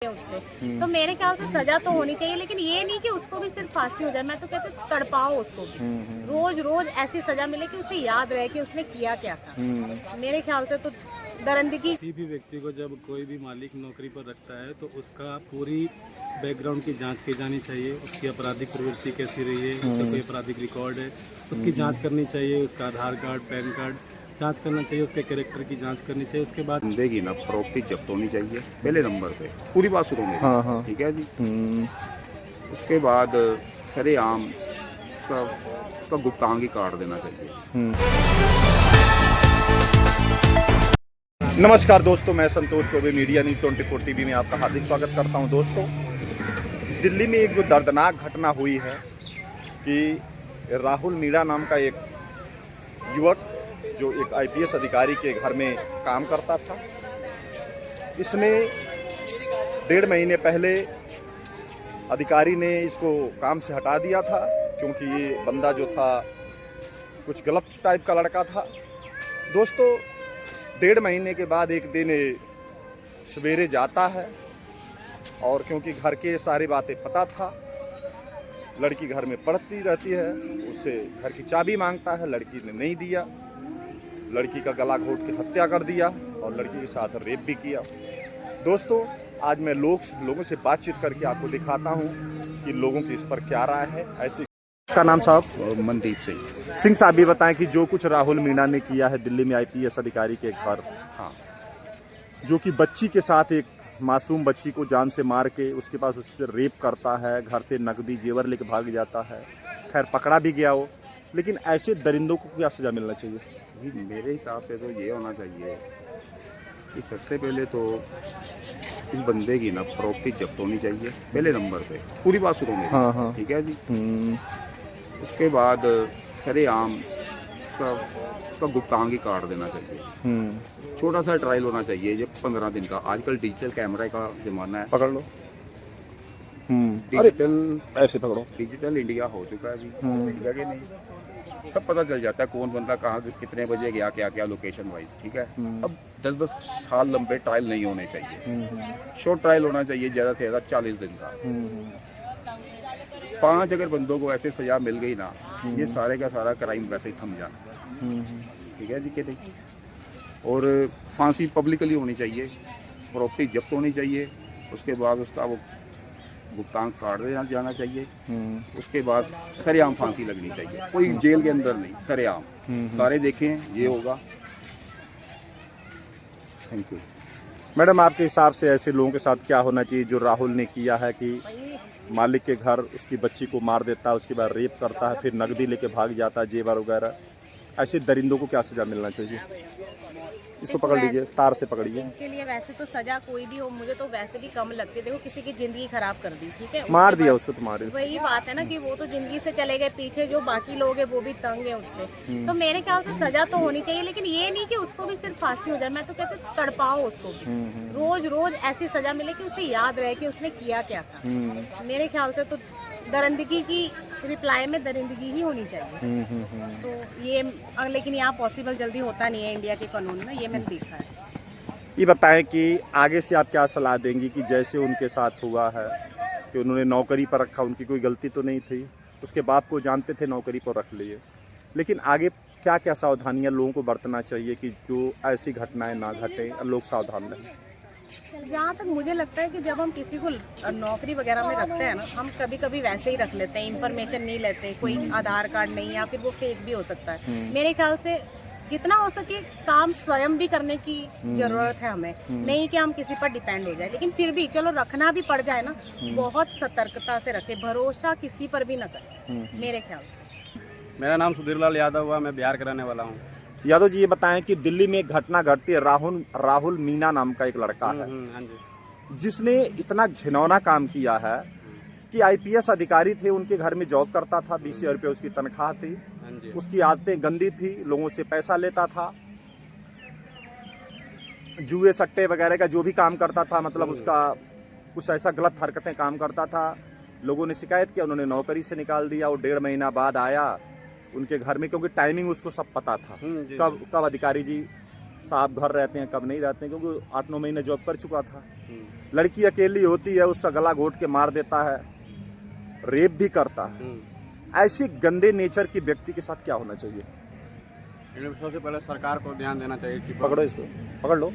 उससे तो मेरे ख्याल से सजा तो होनी चाहिए, लेकिन ये नहीं कि उसको भी सिर्फ फांसी हो जाए। मैं तो कहती हूँ तड़पाओ उसको भी, रोज रोज ऐसी सजा मिले कि उसे याद रहे कि उसने किया क्या था। मेरे ख्याल से तो दरिंदगी। किसी भी व्यक्ति को जब कोई भी मालिक नौकरी पर रखता है तो उसका पूरी बैकग्राउंड की जांच की जानी चाहिए। उसकी आपराधिक प्रवृत्ति कैसी रही है, उसका कोई आपराधिक रिकॉर्ड है, उसकी जांच करनी चाहिए। उसका आधार कार्ड, पैन कार्ड जांच करना चाहिए, उसके कैरेक्टर की जांच करनी चाहिए। उसके बाद देगी ना प्रॉपर्टी जब्त होनी चाहिए पहले नंबर पे, पूरी बात सुनो मेरी। हाँ। ठीक है जी। उसके बाद सरेआम उसका गुप्तांगी काट देना चाहिए। नमस्कार दोस्तों, मैं Santosh Choubey, media news 24 TV में आपका हार्दिक स्वागत करता हूं। दोस्तों, दिल्ली में एक जो दर्दनाक घटना हुई है कि राहुल मीणा नाम का एक युवक जो एक आईपीएस अधिकारी के घर में काम करता था, इसने 1.5 महीने पहले अधिकारी ने इसको काम से हटा दिया था, क्योंकि ये बंदा जो था कुछ गलत टाइप का लड़का था। दोस्तों, 1.5 महीने के बाद एक दिन सवेरे जाता है और क्योंकि घर के सारी बातें पता था, लड़की घर में पढ़ती रहती है, उससे घर की चाबी मांगता है, लड़की ने नहीं दिया, लड़की का गला घोट के हत्या कर दिया और लड़की के साथ रेप भी किया। दोस्तों, आज मैं लोगों से बातचीत करके आपको दिखाता हूँ कि लोगों की इस पर क्या राय है। ऐसे का नाम साहब? मनदीप सिंह साहब, ये बताएं कि जो कुछ राहुल मीणा ने किया है दिल्ली में आईपीएस अधिकारी के घर, हाँ, जो कि बच्ची के साथ, एक मासूम बच्ची को जान से मार के उसके पास उससे रेप करता है, घर से नकदी जेवर लेके भाग जाता है, खैर पकड़ा भी गया हो, लेकिन ऐसे दरिंदों को क्या सजा मिलना चाहिए? मेरे हिसाब से तो ये होना चाहिए कि सबसे पहले तो इस बंदे की ना प्रॉपर्टी जब्त होनी चाहिए पहले नंबर पे, पूरी बात सुनो मेरी। हाँ। ठीक है जी। उसके बाद सरेआम उसका गुप्तांगी काट देना चाहिए। छोटा सा ट्रायल होना चाहिए, ये 15 दिन का। आजकल डिजिटल कैमरा का जमाना है, पकड़ लो। डिजिटल ऐसे पकड़ो। डिजिटल इंडिया हो चुका है जी। ठीक है कि नहीं, सब पता चल जाता है कौन बंदा कहाँ कितने बजे गया, क्या क्या लोकेशन वाइज। ठीक है। अब 10-10 साल लंबे ट्रायल नहीं होने चाहिए, शॉर्ट ट्रायल होना चाहिए, ज़्यादा से ज़्यादा 40 दिन का। 5 अगर बंदों को ऐसे सजा मिल गई ना, ये सारे का सारा क्राइम वैसे ही थम जाना। ठीक है जी कि नहीं। और फांसी पब्लिकली होनी चाहिए, प्रॉपर्टी जब्त होनी चाहिए, उसके बाद उसका वो भुगतान काट देना जाना चाहिए। उसके बाद सरेआम फांसी लगनी चाहिए, कोई जेल के अंदर नहीं, सरेआम। सारे देखें, ये होगा। Thank you. मैडम, आपके हिसाब से ऐसे लोगों के साथ क्या होना चाहिए जो राहुल ने किया है कि मालिक के घर उसकी बच्ची को मार देता है, उसके बाद रेप करता है, फिर नकदी लेके भाग जाता है, जेवर वगैरह? ऐसे दरिंदों को क्या सजा मिलना चाहिए? इसको पकड़ लीजिए, तार से पकड़िए। इनके लिए वैसे तो सजा कोई भी हो, मुझे तो वैसे भी कम लगती है। देखो, किसी की जिंदगी खराब कर दी, ठीक है, मार दिया उसको, तो मारे। वही बात है ना कि वो तो जिंदगी से चले गए, पीछे जो बाकी लोग हैं वो भी तंग है उससे। तो मेरे ख्याल से सजा तो होनी चाहिए, लेकिन ये नहीं कि उसको भी सिर्फ फांसी हो जाए। मैं तो कहती हूँ तड़पाओ उसको भी, रोज रोज ऐसी सजा मिले कि उसे याद रहे कि उसने किया क्या था। मेरे ख्याल से तो दरिंदगी की रिप्लाई में दरिंदगी ही होनी चाहिए। तो ये, लेकिन यहाँ पॉसिबल जल्दी होता नहीं है इंडिया के कानून में, ये मैंने देखा है। ये बताएं कि आगे से आप क्या सलाह देंगी कि जैसे उनके साथ हुआ है कि उन्होंने नौकरी पर रखा, उनकी कोई गलती तो नहीं थी, उसके बाप को जानते थे, नौकरी पर रख लिए, लेकिन आगे क्या क्या सावधानियां लोगों को बरतना चाहिए कि जो ऐसी घटनाएं ना घटें और लोग सावधान रहें? जहाँ तक मुझे लगता है कि जब हम किसी को नौकरी वगैरह में रखते हैं ना, हम कभी कभी वैसे ही रख लेते हैं, इन्फॉर्मेशन नहीं लेते, कोई आधार कार्ड नहीं, या फिर वो फेक भी हो सकता है। मेरे ख्याल से जितना हो सके काम स्वयं भी करने की जरूरत है हमें, नहीं कि हम किसी पर डिपेंड हो जाए। लेकिन फिर भी चलो रखना भी पड़ जाए ना, बहुत सतर्कता से रखे, भरोसा किसी पर भी न करें, मेरे ख्याल से। मेरा नाम सुधीर लाल यादव हुआ, मैं बिहार का रहने वाला हूँ। यादव जी, ये बताएं कि दिल्ली में एक घटना घटती है, राहुल मीणा नाम का एक लड़का है, हाँ जी। जिसने इतना घिनौना काम किया है कि आईपीएस अधिकारी थे, उनके घर में जॉब करता था, 20,000 रुपये उसकी तनख्वाह थी, उसकी आदतें गंदी थी, लोगों से पैसा लेता था, जुए सट्टे वगैरह का जो भी काम करता था, मतलब उसका कुछ ऐसा गलत हरकतें काम करता था। लोगों ने शिकायत किया, उन्होंने नौकरी से निकाल दिया। वो 1.5 महीना बाद आया उनके घर में, क्योंकि टाइमिंग उसको सब पता था, कब अधिकारी जी साहब घर रहते हैं, कब नहीं रहते हैं, क्योंकि 8-9 महीने जॉब कर चुका था। लड़की अकेली होती है, उसका गला घोट के मार देता है, रेप भी करता है। ऐसे गंदे नेचर के व्यक्ति के साथ क्या होना चाहिए? सबसे पहले सरकार को ध्यान देना चाहिए। पकड़ो इसको, पकड़ लो।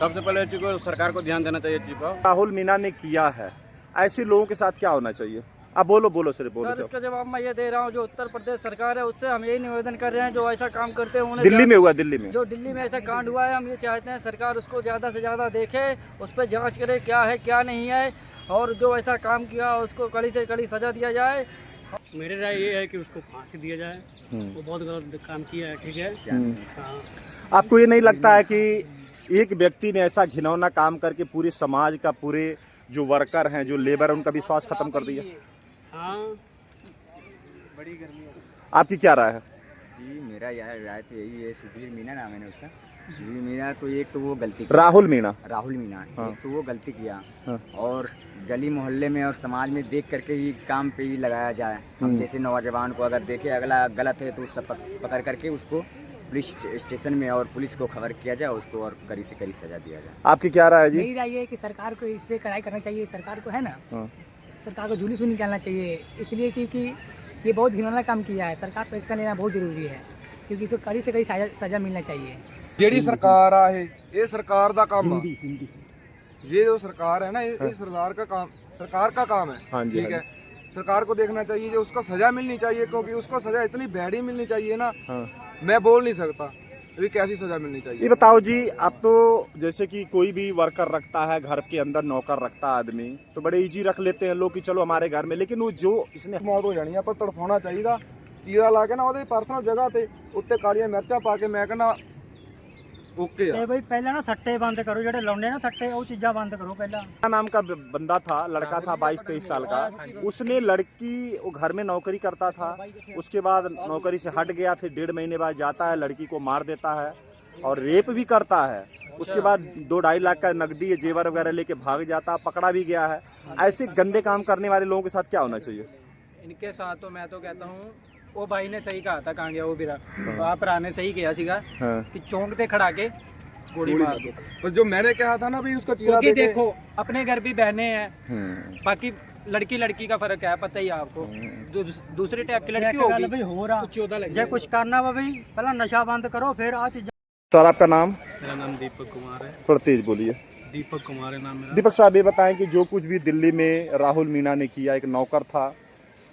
सबसे पहले चीज़ सरकार को ध्यान देना चाहिए चीज़ पर। राहुल मीणा ने किया है, ऐसे लोगों के साथ क्या होना चाहिए? आप बोलो सिर्फ बोलो। सर, इसका जवाब मैं ये दे रहा हूँ, जो उत्तर प्रदेश सरकार है उससे हम यही निवेदन कर रहे हैं, जो ऐसा काम करते हैं उन्हें दिल्ली में हुआ, दिल्ली में जो दिल्ली में ऐसा कांड हुआ है, हम ये चाहते हैं सरकार उसको ज़्यादा से ज़्यादा देखे, उस पर जांच करे क्या है क्या नहीं है, और जो ऐसा काम किया उसको कड़ी से कड़ी सजा दिया जाए। मेरी राय ये है कि उसको फांसी दिया जाए, वो बहुत गलत काम किया है। ठीक है, हाँ। आपको ये नहीं लगता है कि एक व्यक्ति ने ऐसा घिनौना काम करके पूरे समाज का, पूरे जो वर्कर हैं, जो लेबर है, उनका विश्वास खत्म कर दिया? हाँ, बड़ी गर्मी है। आपकी क्या राय है? जी, मेरा यार राय तो यही है, सुधीर मीणा नाम है उसका। सुधीर मीणा तो एक तो वो गलती राहुल मीणा, राहुल मीणा हाँ। एक तो वो गलती किया, हाँ। और गली मोहल्ले में और समाज में देख करके ही काम पे ही लगाया जाए। हम जैसे नौजवान को अगर देखे अगला गलत है तो उससे पकड़ करके उसको पुलिस स्टेशन में और पुलिस को खबर किया जाए, उसको और कड़ी से कड़ी सजा दिया जाए। आपकी क्या राय है जी? मेरी राय ये है कि सरकार को इस पे कड़ाई करना चाहिए। सरकार को है ना, हाँ। सरकार को जुलूस भी निकालना चाहिए, इसलिए क्योंकि ये बहुत घिनौना काम किया है। सरकार को एक्शन लेना बहुत ज़रूरी है, क्योंकि इसको कड़ी से कड़ी सजा मिलना चाहिए। ਜਿਹੜੀ सरकार है ये सरकार का काम है। ये जो सरकार है ना, ये सरकार का काम है। हाँ जी, ठीक हाँ है, सरकार को देखना चाहिए, जो उसको सजा मिलनी चाहिए, क्योंकि उसको सजा इतनी भैड़ी मिलनी चाहिए ना, हाँ। मैं बोल नहीं सकता अभी कैसी सजा मिलनी ये चाहिए। बताओ जी, आप तो जैसे कि कोई भी वर्कर रखता है, घर के अंदर नौकर रखता है आदमी, तो बड़े इजी रख लेते हैं लोग कि चलो हमारे घर में, लेकिन वो जो इसने मौत हो जानी पर तड़फाना चाहिए, चीरा ला के ना वो पर्सनल जगह ते उत्ते कालियां मिर्चा पा के मैं कहना ओके ਤੇ ਬਈ ਪਹਿਲਾਂ ਨਾ ਸੱਟੇ ਬੰਦ ਕਰੋ, ਜਿਹੜੇ ਲਾਉਂਦੇ ਨਾ सट्टे, ਉਹ ਚੀਜ਼ਾਂ ਬੰਦ ਕਰੋ ਪਹਿਲਾਂ। नाम का बंदा था, लड़का था 22-23 साल का, उसने लड़की, वो घर में नौकरी करता था, उसके बाद नौकरी से हट गया, फिर 1.5 महीने बाद जाता है, लड़की को मार देता है और रेप भी करता है। उसके बाद 2-2.5 लाख का नकदी जेवर वगैरह लेके भाग जाता, पकड़ा भी गया है। ऐसे गंदे काम करने वाले लोगों के साथ क्या होना चाहिए? इनके साथ तो मैं तो कहता हूँ, वो भाई ने सही कहा था, कहाँ गया वो बिरा, वहाँ भरा ने सही किया सीगा कि चौंक ते खड़ा के गोली मार दो। पर जो मैंने कहा था ना भी उसको चीरा क्योंकि दे के- देखो अपने घर भी बहनें हैं, बाकी लड़की का फर्क है, पता ही है आपको। जो दूसरे टाइप की लड़की होगी हो रहा, 14 लग जाए। कुछ करना वा भाई, पहला नशा बंद करो, फिर आ चीज़। सर, आपका नाम? मेरा नाम दीपक कुमार है। थोड़ा तेज बोलिए। दीपक कुमार है नाम मेरा। दीपक साहब, ये बताएं कि जो कुछ भी दिल्ली में राहुल मीणा ने किया, एक नौकर था,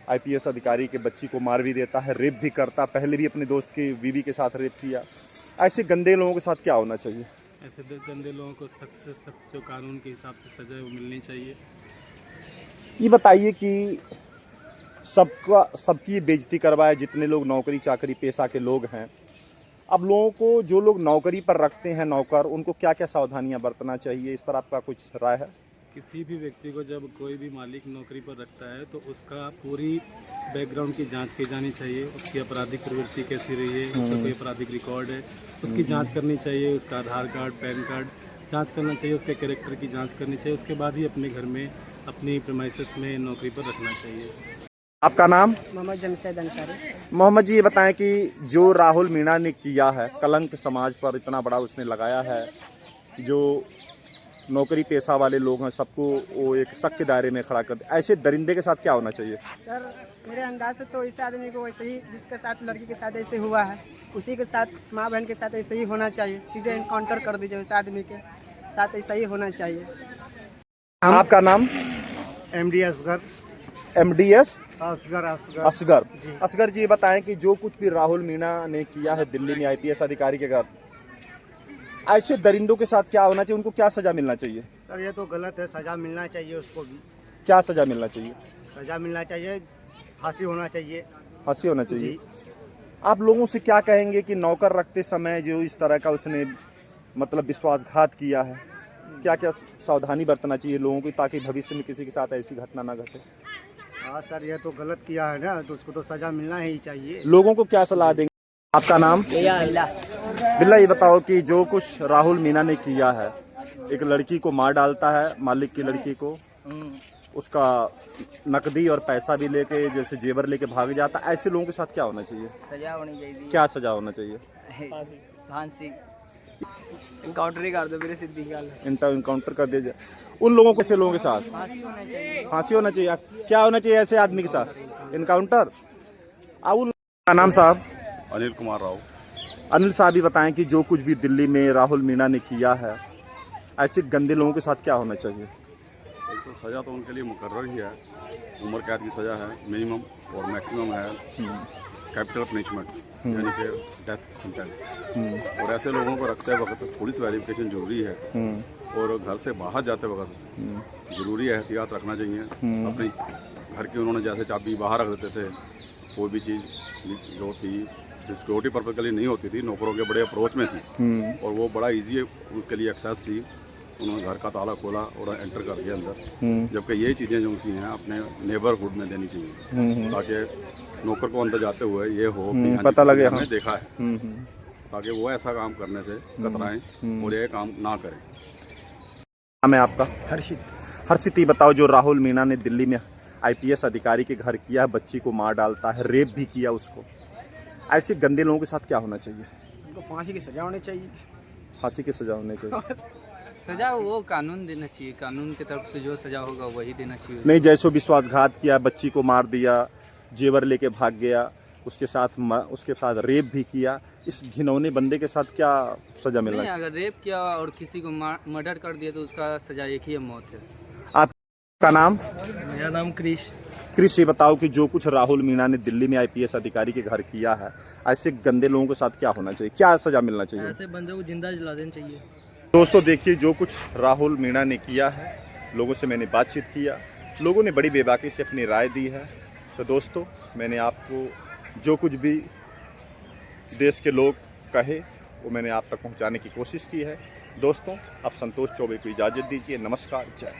IPS अधिकारी के बच्ची को मार भी देता है, रेप भी करता, पहले भी अपने दोस्त की बीवी के साथ रेप किया, ऐसे गंदे लोगों के साथ क्या होना चाहिए? ऐसे गंदे लोगों को सख्त से सख्त जो कानून के हिसाब से सजा है वो मिलनी चाहिए। ये बताइए कि सबकी बेइज्जती करवाए, जितने लोग नौकरी चाकरी पेशा के लोग हैं, अब लोगों को, जो लोग नौकरी पर रखते हैं नौकर, उनको क्या क्या सावधानियां बरतना चाहिए, इस पर आपका कुछ राय है? किसी भी व्यक्ति को जब कोई भी मालिक नौकरी पर रखता है तो उसका पूरी बैकग्राउंड की जांच की जानी चाहिए। उसकी आपराधिक प्रवृत्ति कैसी रही है, उसका कोई आपराधिक रिकॉर्ड है, उसकी जांच करनी चाहिए। उसका आधार कार्ड, पैन कार्ड जांच करना चाहिए, उसके कैरेक्टर की जांच करनी चाहिए। उसके बाद ही अपने घर में, अपनी प्रेमाइसेस में नौकरी पर रखना चाहिए। आपका नाम? मोहम्मद जमशेद अंसारी। मोहम्मद जी, ये बताएं कि जो राहुल मीणा ने किया है, कलंक समाज पर इतना बड़ा उसने लगाया है, जो नौकरी पेशा वाले लोग हैं सबको वो एक शक के दायरे में खड़ा कर दे, ऐसे दरिंदे के साथ क्या होना चाहिए? सर, मेरे अंदाज से तो इस आदमी को वैसे ही, जिसके साथ लड़की के साथ ऐसे हुआ है, उसी के साथ माँ बहन के साथ ऐसे ही होना चाहिए। सीधे इनकाउंटर कर दीजिए, उस आदमी के साथ ऐसा ही होना चाहिए। आपका नाम? MD असगर। MDS असगर असगर जी, ये बताएं कि जो कुछ भी राहुल मीणा ने किया है दिल्ली में IPS अधिकारी के घर, ऐसे दरिंदों के साथ क्या होना चाहिए, उनको क्या सजा मिलना चाहिए? सर, ये तो गलत है, सजा मिलना चाहिए उसको भी। क्या सजा मिलना चाहिए? सजा मिलना चाहिए, फांसी होना चाहिए। फांसी होना चाहिए। आप लोगों से क्या कहेंगे कि नौकर रखते समय जो इस तरह का उसने मतलब विश्वासघात किया है, क्या क्या सावधानी बरतना चाहिए लोगों की, ताकि भविष्य में किसी के साथ ऐसी घटना ना घटे? हाँ सर, ये तो गलत किया है ना, तो उसको तो सजा मिलना ही चाहिए। लोगों को क्या सलाह देंगे? आपका नाम? बिल्ला, ये बताओ कि जो कुछ राहुल मीणा ने किया है, एक लड़की को मार डालता है, मालिक की लड़की को, उसका नकदी और पैसा भी लेके, जैसे जेवर लेके भाग जाता, ऐसे लोगों के साथ क्या होना चाहिए? सजा होनी चाहिए। क्या सजा होना चाहिए? फांसी। इनकाउंटर ही कर दो मेरे सीधी गल इनकाउंटर कर दिया जाए उन लोगों को, ऐसे लोगों के साथ फांसी होना चाहिए। क्या होना चाहिए ऐसे आदमी के साथ? इनकाउंटर। अब उन का नाम साहब? अनिल कुमार राव। अनिल साहब ही बताएं कि जो कुछ भी दिल्ली में राहुल मीणा ने किया है, ऐसे गंदे लोगों के साथ क्या होना चाहिए? एक तो सज़ा तो उनके लिए मुकर्रर ही है, उम्र कैद की सज़ा है मिनिमम, और मैक्सिमम है कैपिटल पनिशमेंट यानी कि डेथ सेंटेंस। और ऐसे लोगों को रखते वक्त पुलिस वेरिफिकेशन जरूरी है, और घर से बाहर जाते वक्त ज़रूरी एहतियात रखना चाहिए। अपने घर की उन्होंने जैसे चाबी बाहर रख देते थे, कोई भी चीज़ जो थी सिक्योरिटी पर्पज के लिए नहीं होती थी, नौकरों के बड़े अप्रोच में थी, और वो बड़ा ईजी उनके लिए एक्सेस थी। उन्होंने घर का ताला खोला और एंटर कर दिया अंदर, जबकि ये चीज़ें जो सी हैं अपने नेबरहुड में देनी चाहिए, ताकि नौकर को अंदर जाते हुए ये हो कि पता लगे हमने देखा है, ताकि वो ऐसा काम करने से कतराएं और ये काम ना करें। नाम है आपका? हर्षित, ये बताओ, जो राहुल मीणा ने दिल्ली में IPS अधिकारी के घर किया है, बच्ची को मार डालता है, रेप भी किया उसको, ऐसे गंदे लोगों के साथ क्या होना चाहिए? उनको फांसी की सजा होनी चाहिए। फांसी की सजा होनी चाहिए। सजा वो कानून देना चाहिए, कानून की तरफ से जो सजा होगा वही देना चाहिए। नहीं, जैसे विश्वासघात किया, बच्ची को मार दिया, जेवर लेके भाग गया, उसके साथ रेप भी किया, इस घिनौने बंदे के साथ क्या सजा मिलना नहीं, चाहिए? अगर रेप किया और किसी को मर्डर कर दिया तो उसका सजा एक ही है, मौत है। आपका नाम? मेरा नाम क्रिश। ये बताओ कि जो कुछ राहुल मीणा ने दिल्ली में IPS अधिकारी के घर किया है, ऐसे गंदे लोगों के साथ क्या होना चाहिए, क्या सजा मिलना चाहिए? ऐसे बंदे को जिंदा जला देना चाहिए। दोस्तों देखिए, जो कुछ राहुल मीणा ने किया है, लोगों से मैंने बातचीत किया, लोगों ने बड़ी बेबाकी से अपनी राय दी है। तो दोस्तों, मैंने आपको जो कुछ भी देश के लोग कहे वो मैंने आप तक पहुंचाने की कोशिश की है। दोस्तों, अब संतोष चौबे को इजाज़त दीजिए। नमस्कार, जय।